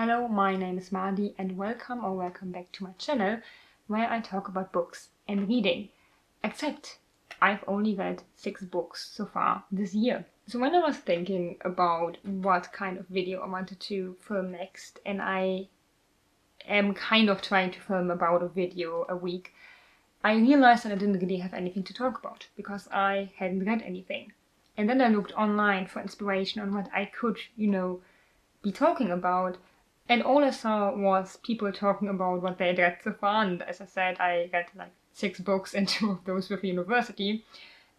Hello, my name is Madi and welcome back to my channel where I talk about books and reading. Except I've only read 6 books so far this year. So when I was thinking about what kind of video I wanted to film next, and I am kind of trying to film about a video a week, I realized that I didn't really have anything to talk about because I hadn't read anything. And then I looked online for inspiration on what I could, be talking about. And all I saw was people talking about what they read so far. And as I said, I read like 6 books and 2 of those with university.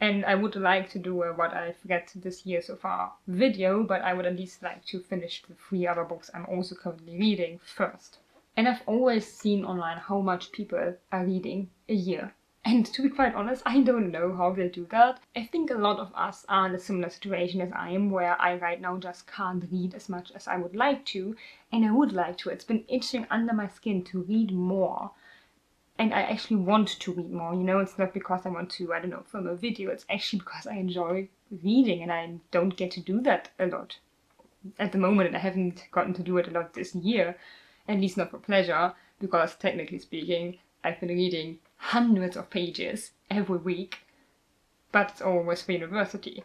And I would like to do a what I've read this year so far video, but I would at least like to finish the 3 other books I'm also currently reading first. And I've always seen online how much people are reading a year. And to be quite honest, I don't know how they do that. I think a lot of us are in a similar situation as I am, where I right now just can't read as much as I would like to, and I would like to. It's been itching under my skin to read more. And I actually want to read more, it's not because I want to, film a video. It's actually because I enjoy reading and I don't get to do that a lot. At the moment, and I haven't gotten to do it a lot this year, at least not for pleasure, because technically speaking, I've been reading hundreds of pages every week, but it's always for university.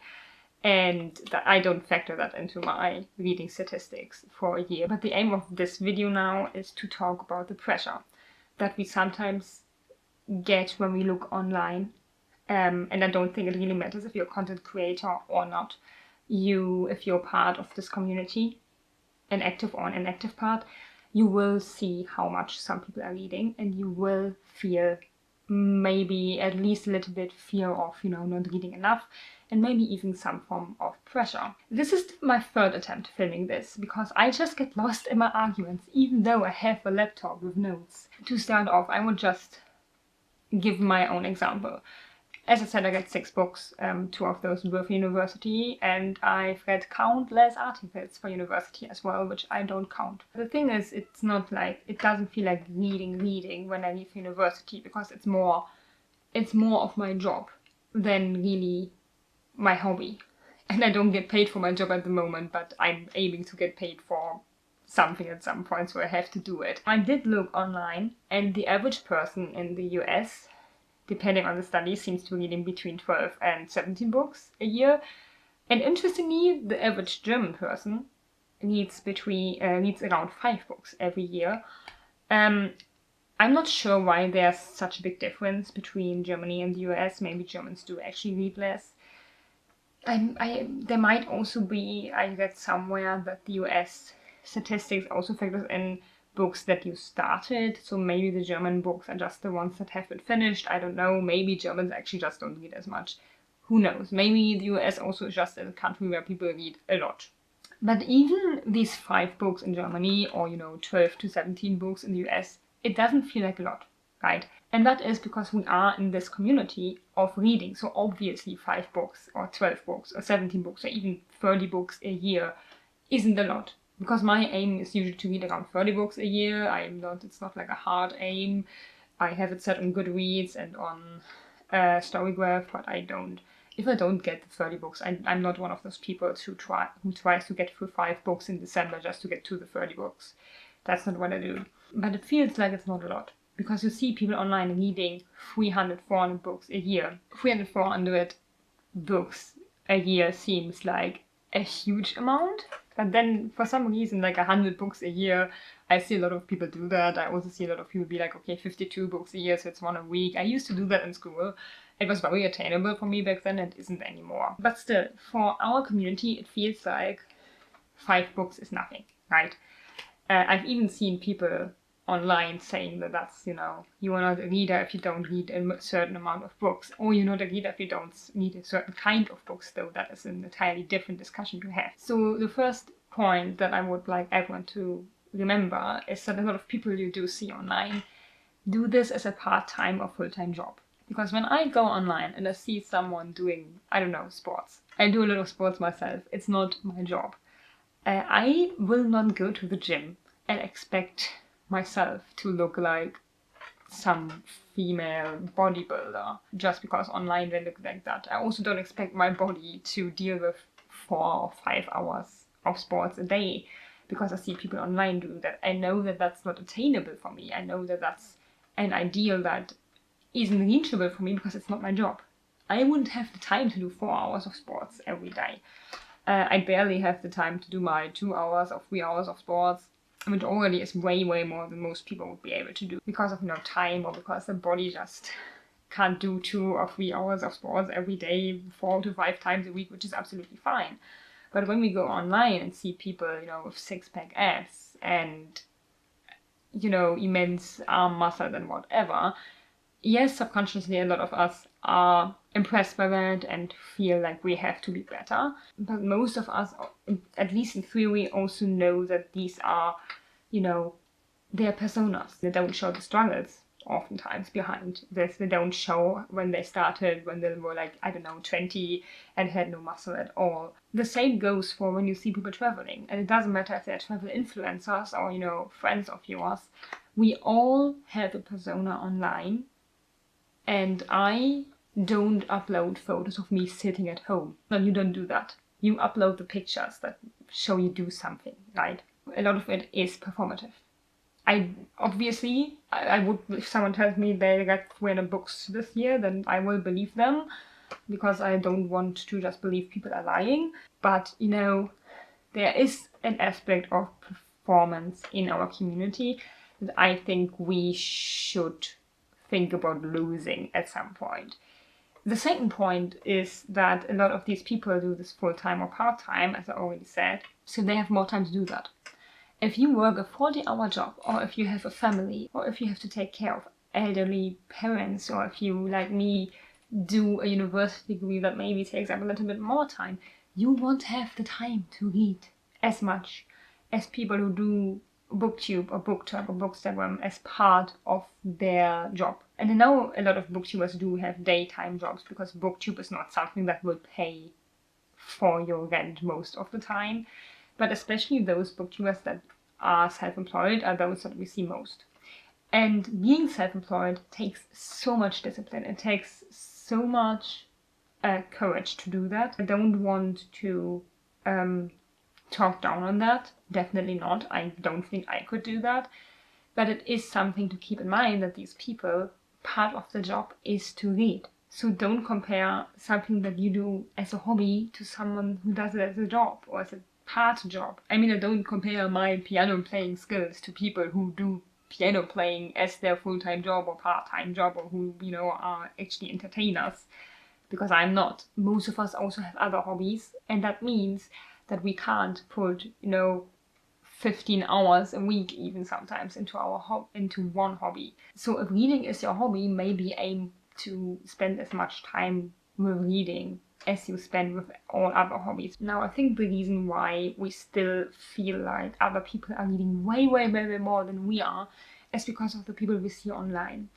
And I don't factor that into my reading statistics for a year. But the aim of this video now is to talk about the pressure that we sometimes get when we look online. And I don't think it really matters if you're a content creator or not. If you're part of this community, an active or an inactive part, you will see how much some people are reading, and you will feel maybe at least a little bit fear of, not reading enough, and maybe even some form of pressure. This is my 3rd attempt filming this, because I just get lost in my arguments, even though I have a laptop with notes. To start off, I would just give my own example. As I said, I read 6 books, 2 of those were for university, and I've read countless articles for university as well, which I don't count. The thing is, it's not like, it doesn't feel like reading when I leave university, because it's more of my job than really my hobby. And I don't get paid for my job at the moment, but I'm aiming to get paid for something at some point, so I have to do it. I did look online, and the average person in the US, depending on the study, seems to be reading between 12 and 17 books a year. And interestingly, the average German person reads around 5 books every year. I'm not sure why there's such a big difference between Germany and the US. Maybe Germans do actually read less. There might also be, I read somewhere that the US statistics also factors in books that you started, so maybe the German books are just the ones that have been finished. I don't know, maybe Germans actually just don't read as much. Who knows? Maybe the US also is just a country where people read a lot. But even these 5 books in Germany, or 12 to 17 books in the US, it doesn't feel like a lot, right? And that is because we are in this community of reading, so obviously 5 books, or 12 books, or 17 books, or even 30 books a year isn't a lot. Because my aim is usually to read around 30 books a year. It's not like a hard aim. I have it set on Goodreads and on Storygraph, but if I don't get the 30 books, I'm not one of those people who tries to get through 5 books in December just to get to the 30 books. That's not what I do. But it feels like it's not a lot, because you see people online reading 300, 400 books a year. 300, 400 books a year seems like a huge amount. But then, for some reason, like 100 books a year, I see a lot of people do that. I also see a lot of people be like, okay, 52 books a year, so it's 1 a week. I used to do that in school. It was very attainable for me back then, and isn't anymore. But still, for our community, it feels like 5 books is nothing, right? I've even seen people online saying that that's, you are not a reader if you don't read a certain amount of books, or you're not a reader if you don't read a certain kind of books, though that is an entirely different discussion to have. So the first point that I would like everyone to remember is that a lot of people you do see online do this as a part-time or full-time job. Because when I go online and I see someone doing, sports, I do a lot of sports myself, it's not my job. I will not go to the gym and expect myself to look like some female bodybuilder just because online they look like that. I also don't expect my body to deal with 4 or 5 hours of sports a day. because I see people online doing that. I know that that's not attainable for me. I know that that's an ideal that isn't reachable for me because it's not my job. I wouldn't have the time to do 4 hours of sports every day. I barely have the time to do my 2 hours or 3 hours of sports, which already is way, way more than most people would be able to do because of time or because the body just can't do 2 or 3 hours of sports every day, 4 to 5 times a week, which is absolutely fine. But when we go online and see people, with six-pack abs and, immense arm muscle and whatever, yes, subconsciously a lot of us are impressed by that and feel like we have to be better. But most of us, at least in theory, also know that these are, their personas. They don't show the struggles oftentimes behind this. They don't show when they started, when they were 20 and had no muscle at all. The same goes for when you see people traveling. And it doesn't matter if they're travel influencers or, friends of yours. We all have a persona online. And I don't upload photos of me sitting at home. No, you don't do that. You upload the pictures that show you do something, right? A lot of it is performative. I would, if someone tells me they got 300 books this year, then I will believe them, because I don't want to just believe people are lying. But, there is an aspect of performance in our community that I think we should think about losing at some point. The second point is that a lot of these people do this full-time or part-time, as I already said, so they have more time to do that. If you work a 40-hour job, or if you have a family, or if you have to take care of elderly parents, or if you, like me, do a university degree that maybe takes up a little bit more time, you won't have the time to read as much as people who do BookTube or BookTuber or Bookstagram as part of their job. And I know a lot of booktubers do have daytime jobs because BookTube is not something that will pay for your rent most of the time. But especially those booktubers that are self-employed are those that we see most. And being self-employed takes so much discipline. It takes so much courage to do that. I don't want to talk down on that. Definitely not. I don't think I could do that. But it is something to keep in mind that these people, part of the job is to read. So don't compare something that you do as a hobby to someone who does it as a job or as a part job. I mean, I don't compare my piano playing skills to people who do piano playing as their full-time job or part-time job, or who, are actually entertainers, because I'm not. Most of us also have other hobbies, and that means that we can't put, 15 hours a week even sometimes into one hobby. So if reading is your hobby, maybe aim to spend as much time with reading as you spend with all other hobbies. Now, I think the reason why we still feel like other people are reading way, way, way, way more than we are is because of the people we see online.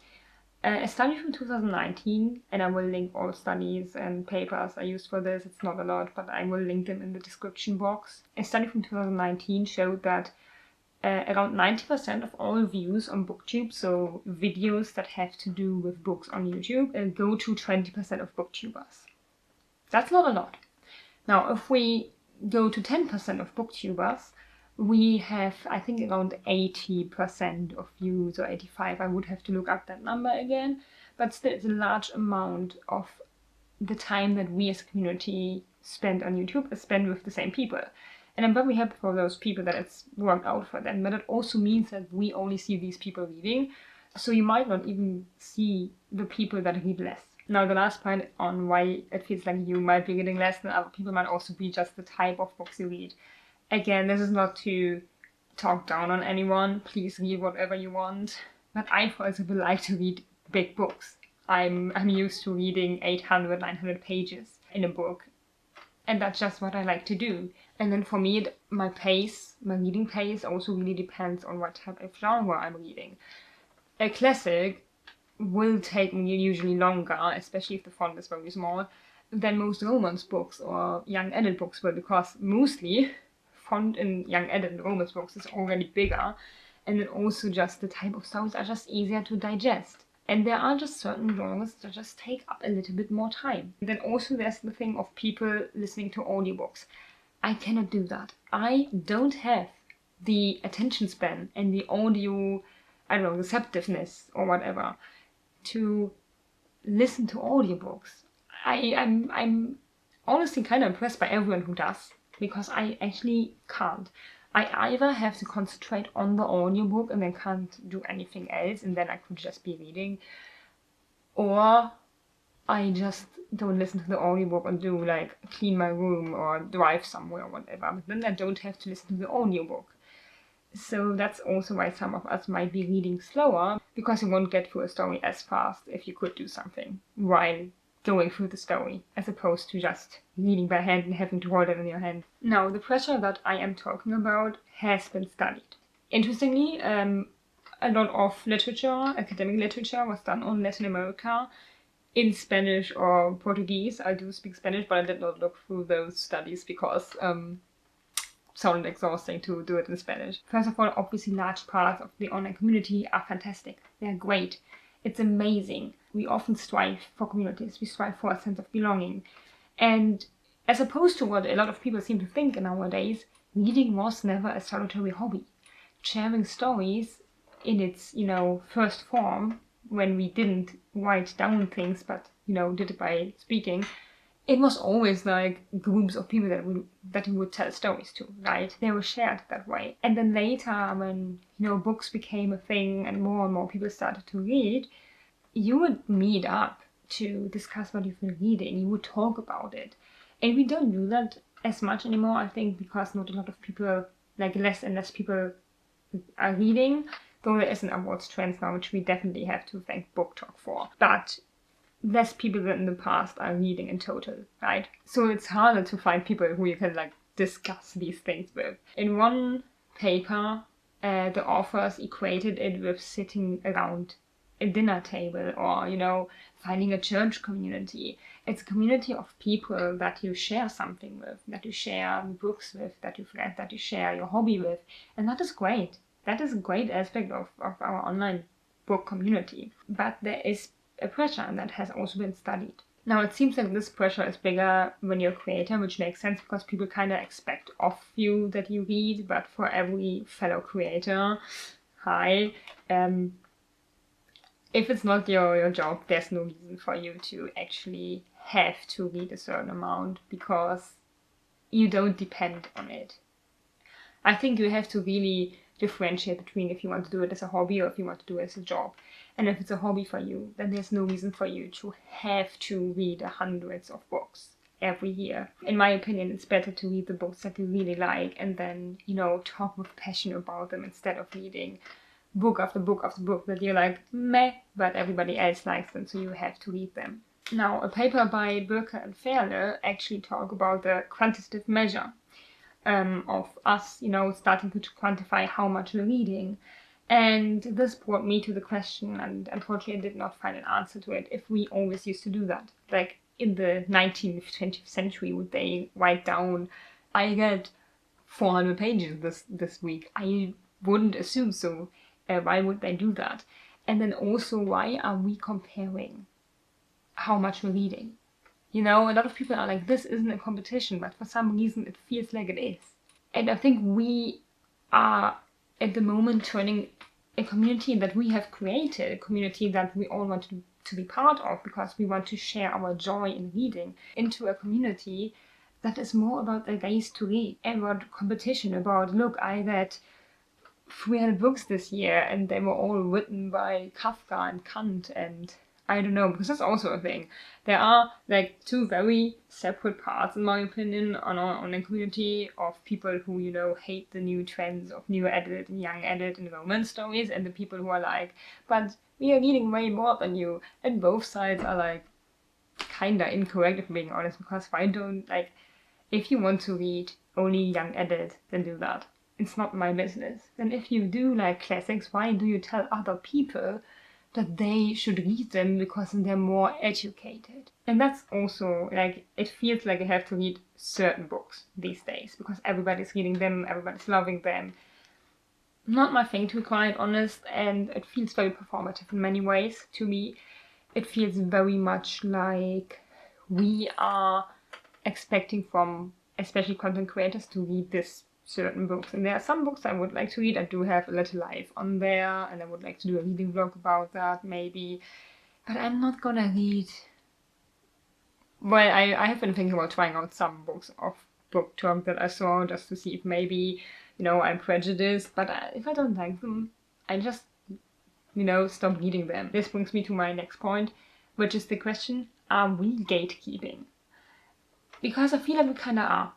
A study from 2019, and I will link all studies and papers I used for this. It's not a lot, but I will link them in the description box. A study from 2019 showed that around 90% of all views on BookTube, so videos that have to do with books on YouTube, go to 20% of BookTubers. That's not a lot. Now, if we go to 10% of BookTubers, we have, I think, around 80% of views, or 85. I would have to look up that number again. But still, it's a large amount of the time that we as a community spend on YouTube is spent with the same people. And I'm very happy for those people that it's worked out for them. But it also means that we only see these people reading. So you might not even see the people that read less. Now, the last point on why it feels like you might be reading less than other people might also be just the type of books you read. Again, this is not to talk down on anyone. Please read whatever you want. But I, for example, like to read big books. I'm used to reading 800, 900 pages in a book. And that's just what I like to do. And then for me, my reading pace also really depends on what type of genre I'm reading. A classic will take me usually longer, especially if the font is very small, than most romance books or young adult books will, because mostly font in young adult and romance books is already bigger, and then also just the type of stories are just easier to digest. And there are just certain genres that just take up a little bit more time. And then also there's the thing of people listening to audiobooks. I cannot do that. I don't have the attention span and the audio, I don't know, receptiveness or whatever to listen to audiobooks. I'm honestly kind of impressed by everyone who does, because I actually can't. I either have to concentrate on the audiobook and then can't do anything else, and then I could just be reading, or I just don't listen to the audiobook and do like clean my room or drive somewhere or whatever, but then I don't have to listen to the audiobook. So that's also why some of us might be reading slower, because you won't get through a story as fast if you could do something while going through the story, as opposed to just reading by hand and having to hold it in your hand. Now, the pressure that I am talking about has been studied. Interestingly, a lot of literature, academic literature, was done on Latin America in Spanish or Portuguese. I do speak Spanish, but I did not look through those studies because sounded exhausting to do it in Spanish. First of all, obviously large parts of the online community are fantastic. They're great. It's amazing. We often strive for communities. We strive for a sense of belonging. And as opposed to what a lot of people seem to think nowadays, reading was never a solitary hobby. Sharing stories in its, first form, when we didn't write down things but, did it by speaking, it was always like groups of people that we would tell stories to, right? They were shared that way. And then later, when, books became a thing and more people started to read, you would meet up to discuss what you've been reading. You would talk about it. And we don't do that as much anymore, I think, because not a lot of people, like less and less people are reading, though there is an upwards trend now, which we definitely have to thank BookTok for. But less people than in the past are reading in total, right? So it's harder to find people who you can discuss these things with. In one paper, the authors equated it with sitting around a dinner table or, finding a church community. It's a community of people that you share something with, that you share books with, that you've read, that you share your hobby with. And that is great. That is a great aspect of our online book community. But there is a pressure, and that has also been studied. Now, it seems like this pressure is bigger when you're a creator, which makes sense because people kind of expect of you that you read, but for every fellow creator, if it's not your job, there's no reason for you to actually have to read a certain amount because you don't depend on it. I think you have to really differentiate between if you want to do it as a hobby or if you want to do it as a job. And if it's a hobby for you, then there's no reason for you to have to read hundreds of books every year. In my opinion, it's better to read the books that you really like and then, talk with passion about them instead of reading book after book after book that you're like, meh, but everybody else likes them, so you have to read them. Now, a paper by Birker and Ferle actually talk about the quantitative measure of us, starting to quantify how much we're reading. And this brought me to the question, and unfortunately I did not find an answer to it, if we always used to do that. Like in the 19th, 20th century, would they write down, I read 400 pages this week? I wouldn't assume so. Why would they do that? And then also, why are we comparing how much we're reading? A lot of people are like, this isn't a competition, but for some reason it feels like it is. And I think we are at the moment turning a community that we have created, a community that we all want to be part of because we want to share our joy in reading, into a community that is more about a race to read, about competition, about, look, I read 300 books this year and they were all written by Kafka and Kant and I don't know, because that's also a thing. There are two very separate parts, in my opinion, on our online community of people who, hate the new trends of new adult and young adult and romance stories, and the people who are like, but we are reading way more than you. And both sides are kinda incorrect, if I'm being honest, because why don't, if you want to read only young adult, then do that. It's not my business. And if you do like classics, why do you tell other people that they should read them because they're more educated? And that's also, it feels like I have to read certain books these days because everybody's reading them, everybody's loving them. Not my thing, to be quite honest, and it feels very performative in many ways to me. It feels very much like we are expecting from, especially content creators, to read this certain books. And there are some books I would like to read. I do have a little life on there, and I would like to do a reading vlog about that maybe. But I'm not gonna read... Well, I have been thinking about trying out some books of BookTuber that I saw just to see if maybe, you know, I'm prejudiced. But if I don't like them, I just, you know, stop reading them. This brings me to my next point, which is the question, are we gatekeeping? Because I feel like we kinda are.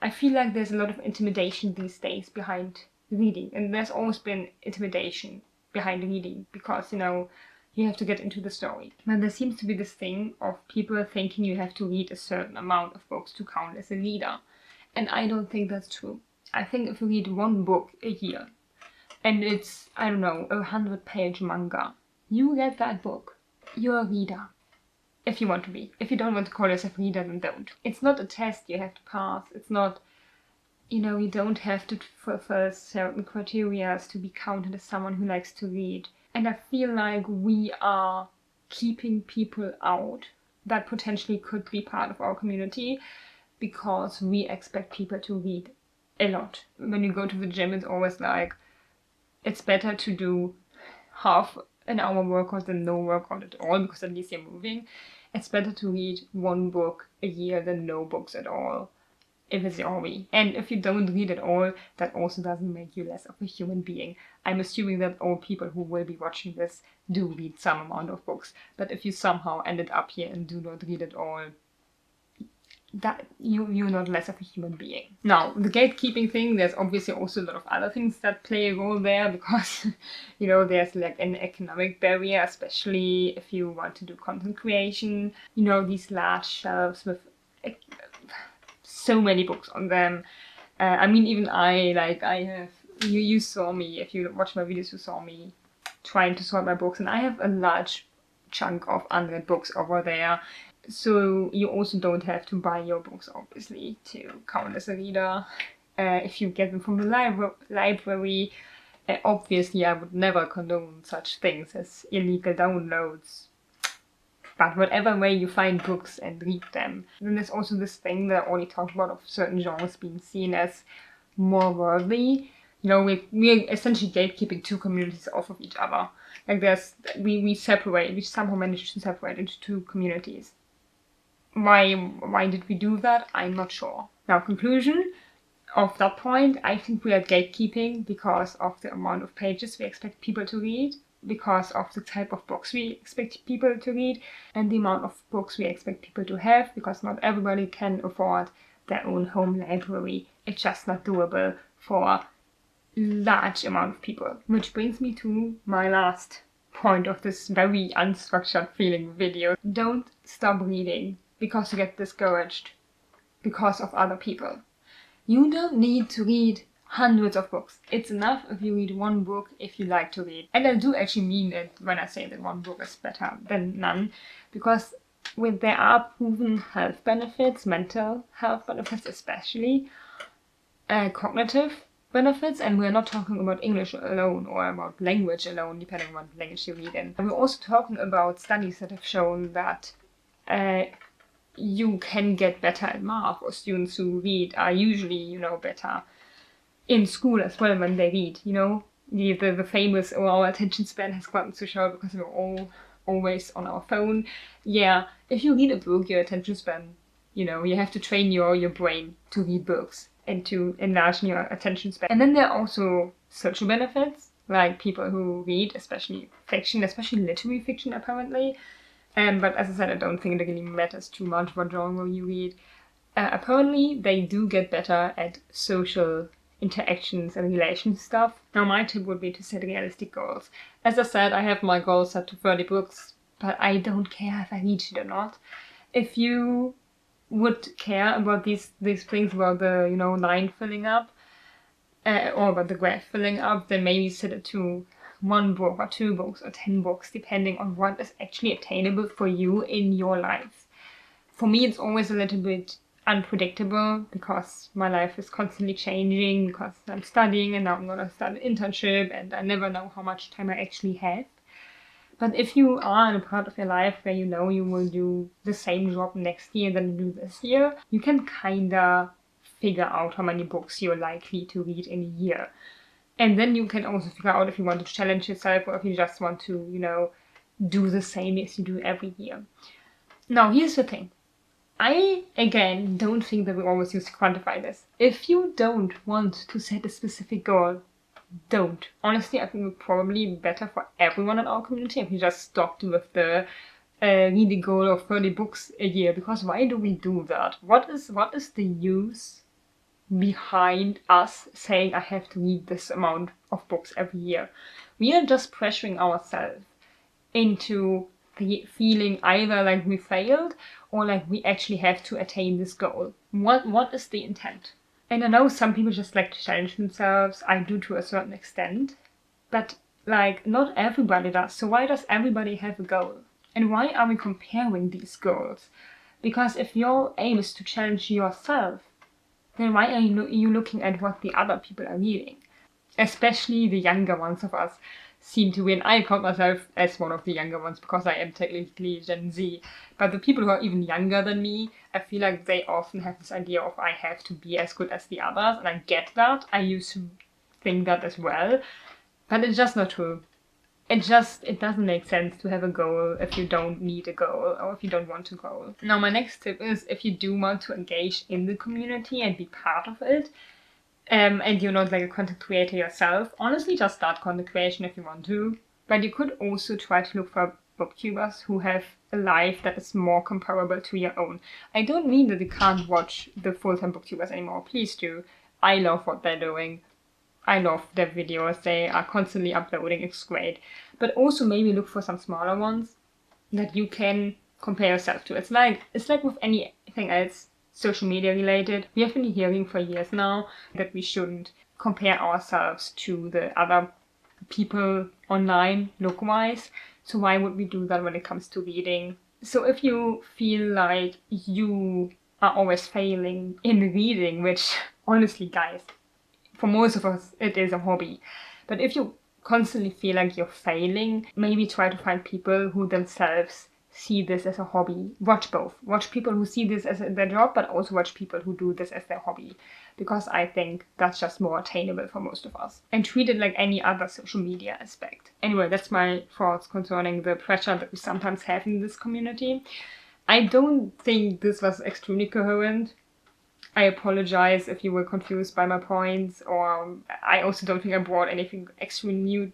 I feel like there's a lot of intimidation these days behind reading, and there's always been intimidation behind reading because, you know, you have to get into the story. But there seems to be this thing of people thinking you have to read a certain amount of books to count as a reader. And I don't think that's true. I think if you read one book a year, and it's, I don't know, 100-page manga, you read that book, you're a reader. If you want to be. If you don't want to call yourself a reader, then don't. It's not a test you have to pass. It's not, you know, you don't have to fulfill certain criteria to be counted as someone who likes to read. And I feel like we are keeping people out that potentially could be part of our community because we expect people to read a lot. When you go to the gym, it's always like, it's better to do half an hour workout than no workout at all, because at least you're moving. It's better to read one book a year than no books at all, if it's your hobby. And if you don't read at all, that also doesn't make you less of a human being. I'm assuming that all people who will be watching this do read some amount of books. But if you somehow ended up here and do not read at all, that you're not less of a human being. Now, the gatekeeping thing, there's obviously also a lot of other things that play a role there, because, you know, there's like an economic barrier, especially if you want to do content creation. You know, these large shelves with so many books on them. I mean, even I have, you saw me, if you watch my videos, you saw me trying to sort my books, and I have a large chunk of unread books over there. So you also don't have to buy your books, obviously, to count as a reader. If you get them from the library, obviously I would never condone such things as illegal downloads. But whatever way you find books and read them. Then there's also this thing that I already talked about of certain genres being seen as more worthy. You know, we're essentially gatekeeping two communities off of each other. Like we somehow managed to separate into two communities. Why did we do that? I'm not sure. Now, conclusion of that point, I think we are gatekeeping because of the amount of pages we expect people to read, because of the type of books we expect people to read, and the amount of books we expect people to have, because not everybody can afford their own home library. It's just not doable for a large amount of people. Which brings me to my last point of this very unstructured feeling video. Don't stop reading because you get discouraged because of other people. You don't need to read hundreds of books. It's enough if you read one book if you like to read. And I do actually mean it when I say that one book is better than none, because when there are proven health benefits, mental health benefits especially, cognitive benefits, and we're not talking about English alone or about language alone, depending on what language you read in. And we're also talking about studies that have shown that you can get better at math, or students who read are usually, you know, better in school as well when they read, you know. The famous, our attention span has gotten so short because we're always on our phone. Yeah, if you read a book, your attention span, you know, you have to train your brain to read books and to enlarge your attention span. And then there are also social benefits, like people who read, especially fiction, especially literary fiction apparently. But as I said, I don't think it really matters too much what genre you read. Apparently, they do get better at social interactions and relations stuff. Now, my tip would be to set realistic goals. As I said, I have my goal set to 30 books, but I don't care if I reach it or not. If you would care about these things, about the, you know, line filling up, or about the graph filling up, then maybe set it to 1 book or 2 books or 10 books, depending on what is actually attainable for you in your life. For me, it's always a little bit unpredictable because my life is constantly changing, because I'm studying and now I'm gonna start an internship and I never know how much time I actually have. But if you are in a part of your life where you know you will do the same job next year than you do this year, you can kinda figure out how many books you're likely to read in a year. And then you can also figure out if you want to challenge yourself or if you just want to, you know, do the same as you do every year. Now, here's the thing. I, again, don't think that we always use to quantify this. If you don't want to set a specific goal, don't. Honestly, I think it would probably be better for everyone in our community if we just stopped with the reading goal of 30 books a year. Because why do we do that? What is the use behind us saying I have to read this amount of books every year? We are just pressuring ourselves into the feeling either like we failed or like we actually have to attain this goal. What is the intent? And I know some people just like to challenge themselves. I do to a certain extent. But like not everybody does. So why does everybody have a goal? And why are we comparing these goals? Because if your aim is to challenge yourself, then why are you looking at what the other people are reading? Especially the younger ones of us seem to be, and I count myself as one of the younger ones because I am technically Gen Z, but the people who are even younger than me, I feel like they often have this idea of I have to be as good as the others, and I get that. I used to think that as well, but it's just not true. It doesn't make sense to have a goal if you don't need a goal or if you don't want a goal. Now, my next tip is if you do want to engage in the community and be part of it, and you're not like a content creator yourself, honestly just start content creation if you want to. But you could also try to look for booktubers who have a life that is more comparable to your own. I don't mean that you can't watch the full-time booktubers anymore. Please do. I love what they're doing. I love their videos. They are constantly uploading. It's great. But also maybe look for some smaller ones that you can compare yourself to. It's like with anything else social media related. We have been hearing for years now that we shouldn't compare ourselves to the other people online look-wise. So why would we do that when it comes to reading? So if you feel like you are always failing in reading, which honestly guys, for most of us it is a hobby, but if you constantly feel like you're failing, maybe try to find people who themselves see this as a hobby. Watch both. Watch people who see this as their job, but also watch people who do this as their hobby. Because I think that's just more attainable for most of us. And treat it like any other social media aspect. Anyway, that's my thoughts concerning the pressure that we sometimes have in this community. I don't think this was extremely coherent. I apologize if you were confused by my points, or I also don't think I brought anything extremely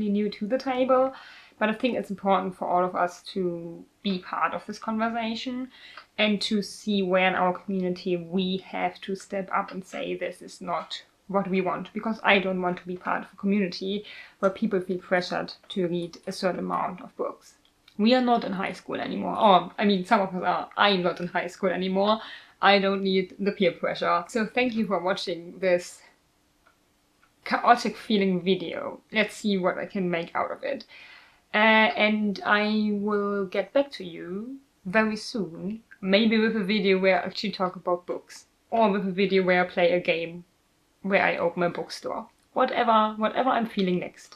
new to the table. But I think it's important for all of us to be part of this conversation and to see where in our community we have to step up and say this is not what we want. Because I don't want to be part of a community where people feel pressured to read a certain amount of books. We are not in high school anymore. Or, I mean, some of us are. I'm not in high school anymore. I don't need the peer pressure. So thank you for watching this chaotic feeling video. Let's see what I can make out of it. And I will get back to you very soon, maybe with a video where I actually talk about books, or with a video where I play a game, where I open a bookstore. Whatever I'm feeling next.